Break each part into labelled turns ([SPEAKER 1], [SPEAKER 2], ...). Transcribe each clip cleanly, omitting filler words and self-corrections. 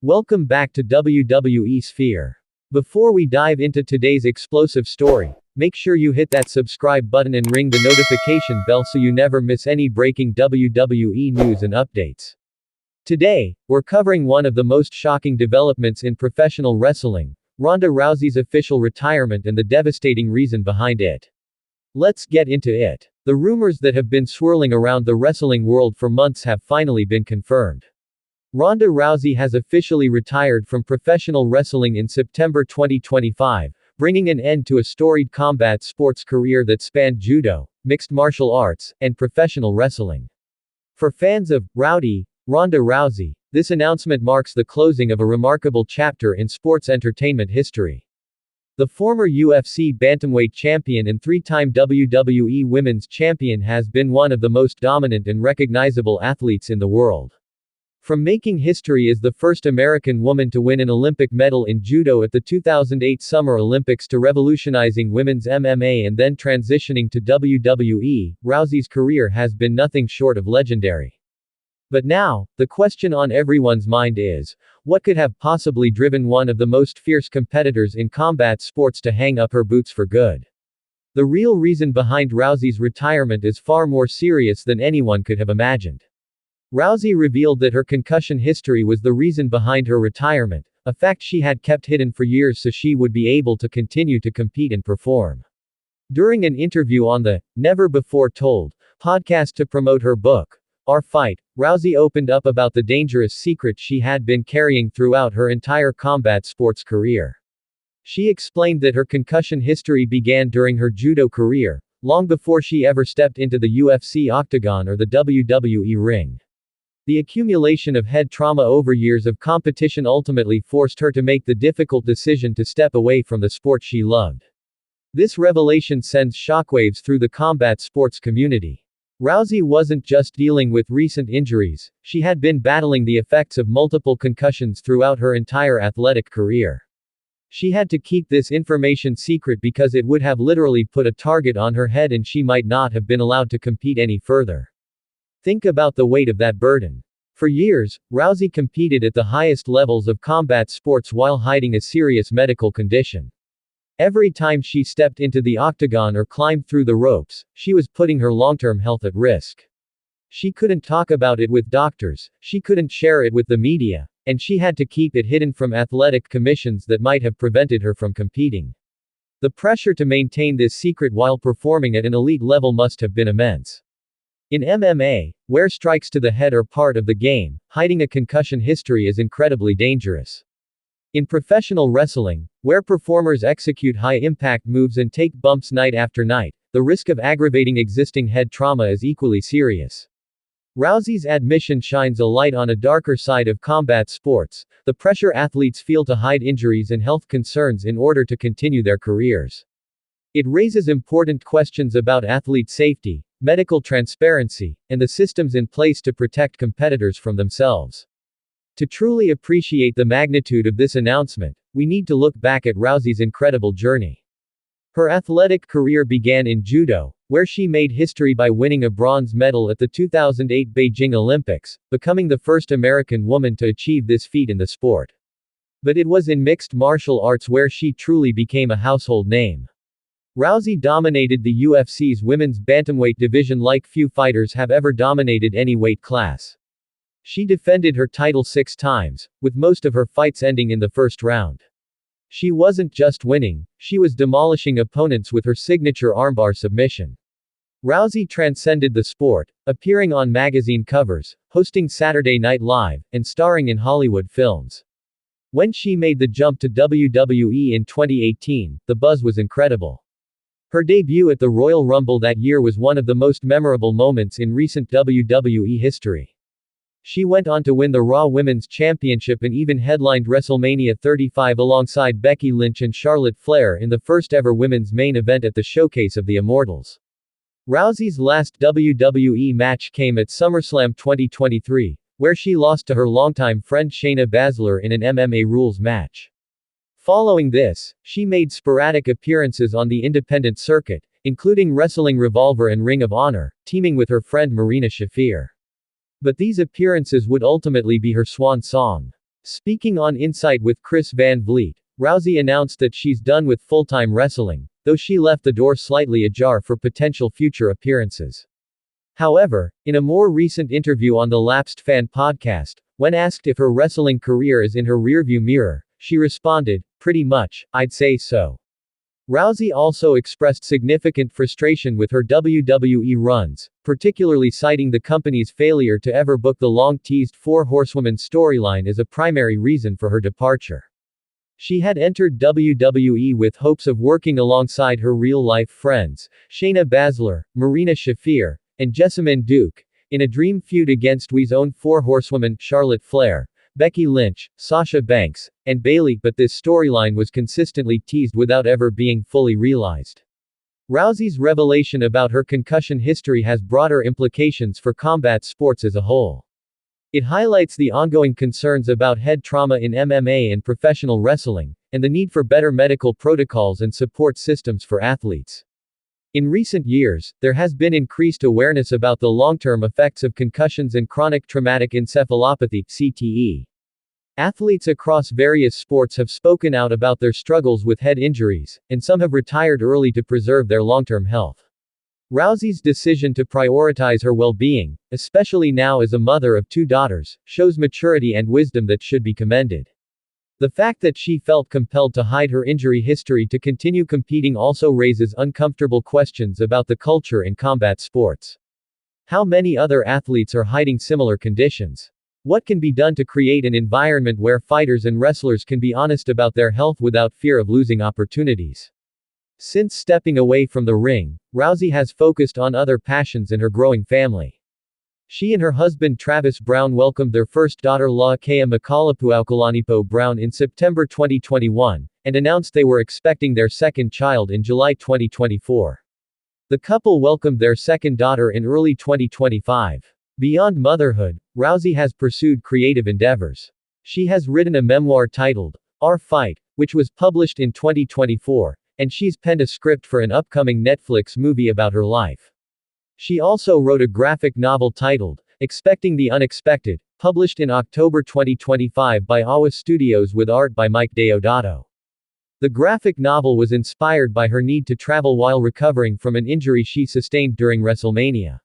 [SPEAKER 1] Welcome back to WWE Sphere. Before we dive into today's explosive story, make sure you hit that subscribe button and ring the notification bell so you never miss any breaking WWE news and updates. Today, we're covering one of the most shocking developments in professional wrestling, Ronda Rousey's official retirement and the devastating reason behind it. Let's get into it. The rumors that have been swirling around the wrestling world for months have finally been confirmed. Ronda Rousey has officially retired from professional wrestling in September 2025, bringing an end to a storied combat sports career that spanned judo, mixed martial arts, and professional wrestling. For fans of Rowdy, Ronda Rousey, this announcement marks the closing of a remarkable chapter in sports entertainment history. The former UFC bantamweight champion and three-time WWE Women's Champion has been one of the most dominant and recognizable athletes in the world. From making history as the first American woman to win an Olympic medal in judo at the 2008 Summer Olympics to revolutionizing women's MMA and then transitioning to WWE, Rousey's career has been nothing short of legendary. But now, the question on everyone's mind is, what could have possibly driven one of the most fierce competitors in combat sports to hang up her boots for good? The real reason behind Rousey's retirement is far more serious than anyone could have imagined. Rousey revealed that her concussion history was the reason behind her retirement, a fact she had kept hidden for years so she would be able to continue to compete and perform. During an interview on the Never Before Told podcast to promote her book, Our Fight, Rousey opened up about the dangerous secret she had been carrying throughout her entire combat sports career. She explained that her concussion history began during her judo career, long before she ever stepped into the UFC octagon or the WWE ring. The accumulation of head trauma over years of competition ultimately forced her to make the difficult decision to step away from the sport she loved. This revelation sends shockwaves through the combat sports community. Rousey wasn't just dealing with recent injuries, she had been battling the effects of multiple concussions throughout her entire athletic career. She had to keep this information secret because it would have literally put a target on her head and she might not have been allowed to compete any further. Think about the weight of that burden. For years, Rousey competed at the highest levels of combat sports while hiding a serious medical condition. Every time she stepped into the octagon or climbed through the ropes, she was putting her long-term health at risk. She couldn't talk about it with doctors, she couldn't share it with the media, and she had to keep it hidden from athletic commissions that might have prevented her from competing. The pressure to maintain this secret while performing at an elite level must have been immense. In MMA, where strikes to the head are part of the game, hiding a concussion history is incredibly dangerous. In professional wrestling, where performers execute high-impact moves and take bumps night after night, the risk of aggravating existing head trauma is equally serious. Rousey's admission shines a light on a darker side of combat sports, the pressure athletes feel to hide injuries and health concerns in order to continue their careers. It raises important questions about athlete safety, medical transparency, and the systems in place to protect competitors from themselves. To truly appreciate the magnitude of this announcement, we need to look back at Rousey's incredible journey. Her athletic career began in judo, where she made history by winning a bronze medal at the 2008 Beijing Olympics, becoming the first American woman to achieve this feat in the sport. But it was in mixed martial arts where she truly became a household name. Rousey dominated the UFC's women's bantamweight division like few fighters have ever dominated any weight class. She defended her title 6 times, with most of her fights ending in the first round. She wasn't just winning, she was demolishing opponents with her signature armbar submission. Rousey transcended the sport, appearing on magazine covers, hosting Saturday Night Live, and starring in Hollywood films. When she made the jump to WWE in 2018, the buzz was incredible. Her debut at the Royal Rumble that year was one of the most memorable moments in recent WWE history. She went on to win the Raw Women's Championship and even headlined WrestleMania 35 alongside Becky Lynch and Charlotte Flair in the first ever women's main event at the Showcase of the Immortals. Rousey's last WWE match came at SummerSlam 2023, where she lost to her longtime friend Shayna Baszler in an MMA rules match. Following this, she made sporadic appearances on the independent circuit, including Wrestling Revolver and Ring of Honor, teaming with her friend Marina Shafir. But these appearances would ultimately be her swan song. Speaking on Insight with Chris Van Vliet, Rousey announced that she's done with full-time wrestling, though she left the door slightly ajar for potential future appearances. However, in a more recent interview on the Lapsed Fan podcast, when asked if her wrestling career is in her rearview mirror, she responded, "Pretty much, I'd say so." Rousey also expressed significant frustration with her WWE runs, particularly citing the company's failure to ever book the long-teased Four Horsewomen storyline as a primary reason for her departure. She had entered WWE with hopes of working alongside her real-life friends, Shayna Baszler, Marina Shafir, and Jessamyn Duke, in a dream feud against WWE's own Four Horsewomen, Charlotte Flair, Becky Lynch, Sasha Banks, and Bayley, but this storyline was consistently teased without ever being fully realized. Rousey's revelation about her concussion history has broader implications for combat sports as a whole. It highlights the ongoing concerns about head trauma in MMA and professional wrestling, and the need for better medical protocols and support systems for athletes. In recent years, there has been increased awareness about the long-term effects of concussions and chronic traumatic encephalopathy, CTE. Athletes across various sports have spoken out about their struggles with head injuries, and some have retired early to preserve their long-term health. Rousey's decision to prioritize her well-being, especially now as a mother of 2 daughters, shows maturity and wisdom that should be commended. The fact that she felt compelled to hide her injury history to continue competing also raises uncomfortable questions about the culture in combat sports. How many other athletes are hiding similar conditions? What can be done to create an environment where fighters and wrestlers can be honest about their health without fear of losing opportunities? Since stepping away from the ring, Rousey has focused on other passions in her growing family. She and her husband Travis Brown welcomed their first daughter Laakea Makalapuaukalanipo Brown in September 2021, and announced they were expecting their second child in July 2024. The couple welcomed their second daughter in early 2025. Beyond motherhood, Rousey has pursued creative endeavors. She has written a memoir titled, Our Fight, which was published in 2024, and she's penned a script for an upcoming Netflix movie about her life. She also wrote a graphic novel titled, Expecting the Unexpected, published in October 2025 by Awa Studios with art by Mike Deodato. The graphic novel was inspired by her need to travel while recovering from an injury she sustained during WrestleMania.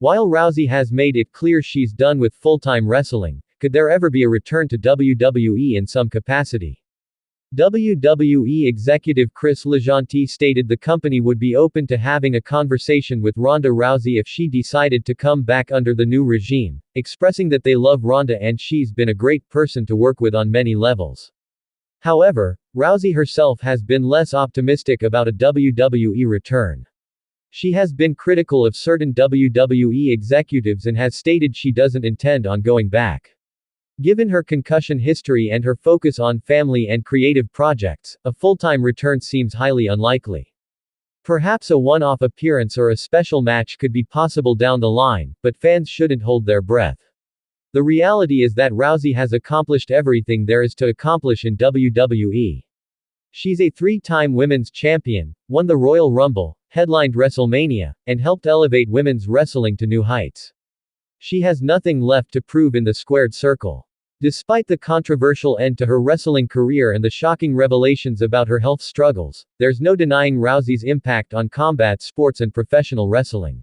[SPEAKER 1] While Rousey has made it clear she's done with full-time wrestling, could there ever be a return to WWE in some capacity? WWE executive Chris LeGentil stated the company would be open to having a conversation with Ronda Rousey if she decided to come back under the new regime, expressing that they love Ronda and she's been a great person to work with on many levels. However, Rousey herself has been less optimistic about a WWE return. She has been critical of certain WWE executives and has stated she doesn't intend on going back. Given her concussion history and her focus on family and creative projects, a full-time return seems highly unlikely. Perhaps a one-off appearance or a special match could be possible down the line, but fans shouldn't hold their breath. The reality is that Rousey has accomplished everything there is to accomplish in WWE. She's a 3-time women's champion, won the Royal Rumble, headlined WrestleMania, and helped elevate women's wrestling to new heights. She has nothing left to prove in the squared circle. Despite the controversial end to her wrestling career and the shocking revelations about her health struggles, there's no denying Rousey's impact on combat sports and professional wrestling.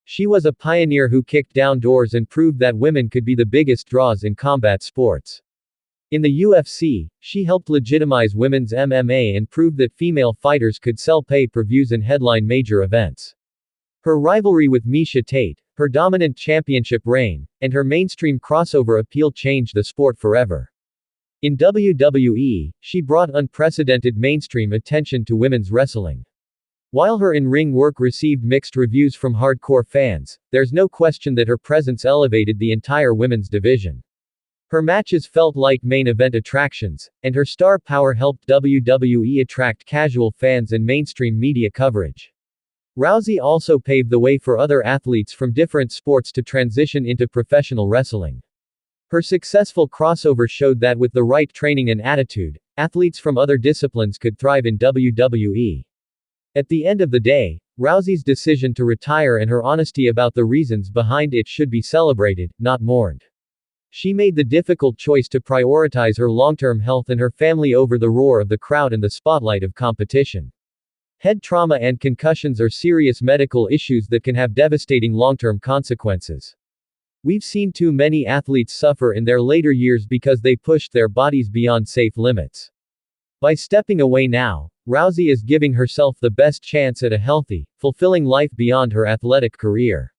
[SPEAKER 1] She was a pioneer who kicked down doors and proved that women could be the biggest draws in combat sports. In the UFC, she helped legitimize women's MMA and proved that female fighters could sell pay-per-views and headline major events. Her rivalry with Miesha Tate, her dominant championship reign, and her mainstream crossover appeal changed the sport forever. In WWE, she brought unprecedented mainstream attention to women's wrestling. While her in-ring work received mixed reviews from hardcore fans, there's no question that her presence elevated the entire women's division. Her matches felt like main event attractions, and her star power helped WWE attract casual fans and mainstream media coverage. Rousey also paved the way for other athletes from different sports to transition into professional wrestling. Her successful crossover showed that with the right training and attitude, athletes from other disciplines could thrive in WWE. At the end of the day, Rousey's decision to retire and her honesty about the reasons behind it should be celebrated, not mourned. She made the difficult choice to prioritize her long-term health and her family over the roar of the crowd and the spotlight of competition. Head trauma and concussions are serious medical issues that can have devastating long-term consequences. We've seen too many athletes suffer in their later years because they pushed their bodies beyond safe limits. By stepping away now, Rousey is giving herself the best chance at a healthy, fulfilling life beyond her athletic career.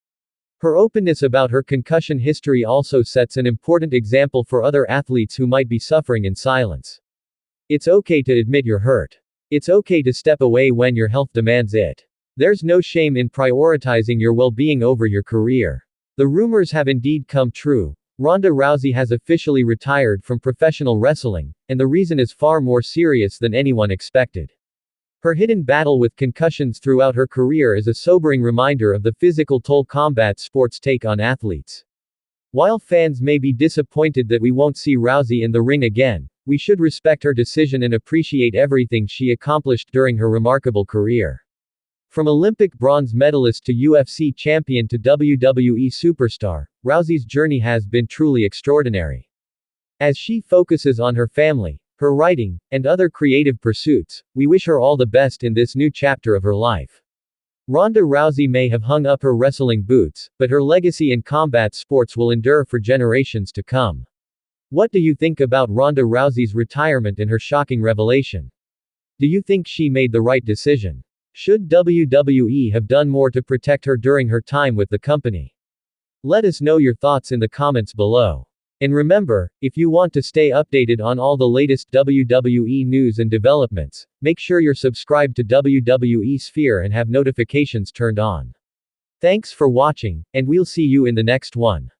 [SPEAKER 1] Her openness about her concussion history also sets an important example for other athletes who might be suffering in silence. It's okay to admit you're hurt. It's okay to step away when your health demands it. There's no shame in prioritizing your well-being over your career. The rumors have indeed come true. Ronda Rousey has officially retired from professional wrestling, and the reason is far more serious than anyone expected. Her hidden battle with concussions throughout her career is a sobering reminder of the physical toll combat sports take on athletes. While fans may be disappointed that we won't see Rousey in the ring again, we should respect her decision and appreciate everything she accomplished during her remarkable career. From Olympic bronze medalist to UFC champion to WWE superstar, Rousey's journey has been truly extraordinary. As she focuses on her family, her writing, and other creative pursuits, we wish her all the best in this new chapter of her life. Ronda Rousey may have hung up her wrestling boots, but her legacy in combat sports will endure for generations to come. What do you think about Ronda Rousey's retirement and her shocking revelation? Do you think she made the right decision? Should WWE have done more to protect her during her time with the company? Let us know your thoughts in the comments below. And remember, if you want to stay updated on all the latest WWE news and developments, make sure you're subscribed to WWE Sphere and have notifications turned on. Thanks for watching, and we'll see you in the next one.